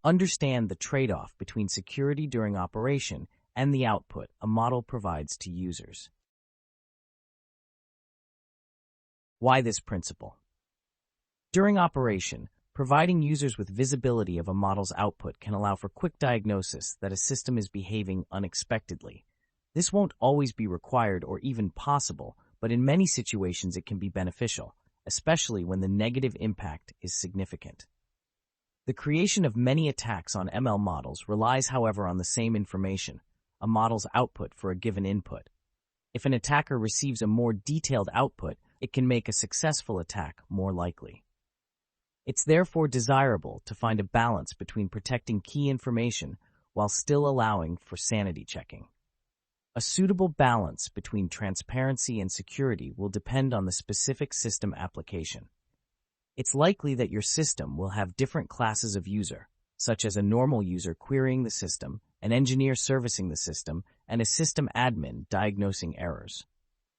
Understand the trade-off between security during operation and the output a model provides to users. Why this principle? During operation, providing users with visibility of a model's output can allow for quick diagnosis that a system is behaving unexpectedly. This won't always be required or even possible, but in many situations it can be beneficial, especially when the negative impact is significant. The creation of many attacks on ML models relies, however, on the same information, a model's output for a given input. If an attacker receives a more detailed output, it can make a successful attack more likely. It's therefore desirable to find a balance between protecting key information while still allowing for sanity checking. A suitable balance between transparency and security will depend on the specific system application. It's likely that your system will have different classes of user, such as a normal user querying the system, an engineer servicing the system, and a system admin diagnosing errors.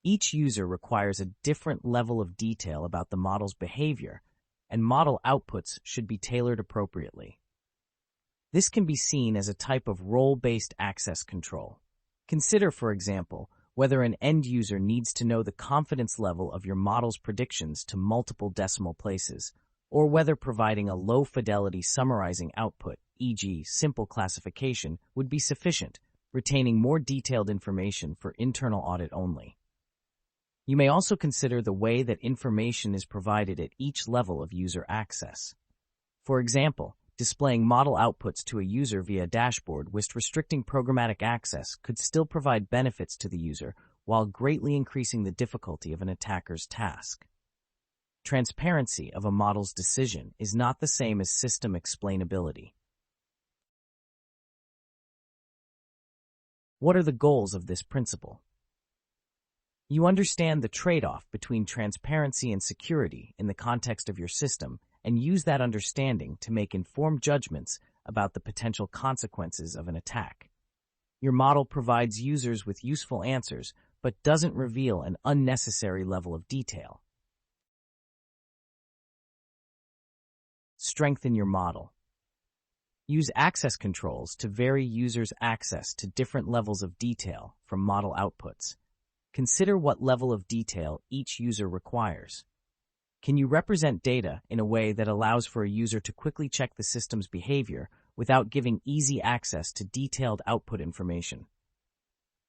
Each user requires a different level of detail about the model's behavior, and model outputs should be tailored appropriately. This can be seen as a type of role-based access control. Consider, for example, whether an end user needs to know the confidence level of your model's predictions to multiple decimal places, or whether providing a low-fidelity summarizing output, e.g., simple classification, would be sufficient, retaining more detailed information for internal audit only. You may also consider the way that information is provided at each level of user access. For example, displaying model outputs to a user via a dashboard with restricting programmatic access could still provide benefits to the user while greatly increasing the difficulty of an attacker's task. Transparency of a model's decision is not the same as system explainability. What are the goals of this principle? You understand the trade-off between transparency and security in the context of your system and use that understanding to make informed judgments about the potential consequences of an attack. Your model provides users with useful answers but doesn't reveal an unnecessary level of detail. Strengthen your model. Use access controls to vary users' access to different levels of detail from model outputs. Consider what level of detail each user requires. Can you represent data in a way that allows for a user to quickly check the system's behavior without giving easy access to detailed output information?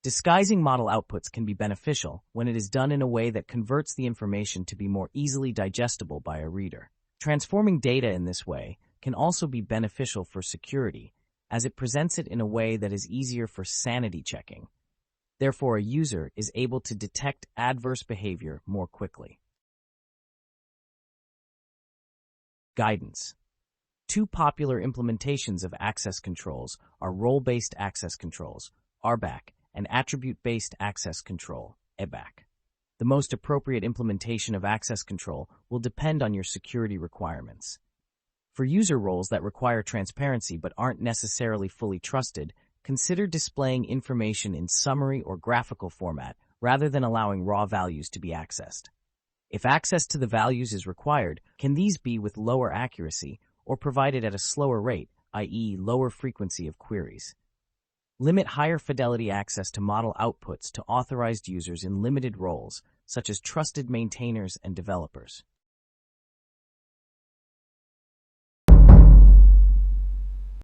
Disguising model outputs can be beneficial when it is done in a way that converts the information to be more easily digestible by a reader. Transforming data in this way can also be beneficial for security, as it presents it in a way that is easier for sanity checking. Therefore, a user is able to detect adverse behavior more quickly. Guidance. Two popular implementations of access controls are role-based access controls, RBAC, and attribute-based access control, ABAC. The most appropriate implementation of access control will depend on your security requirements. For user roles that require transparency but aren't necessarily fully trusted, consider displaying information in summary or graphical format rather than allowing raw values to be accessed. If access to the values is required, can these be with lower accuracy or provided at a slower rate, i.e., lower frequency of queries? Limit higher fidelity access to model outputs to authorized users in limited roles, such as trusted maintainers and developers.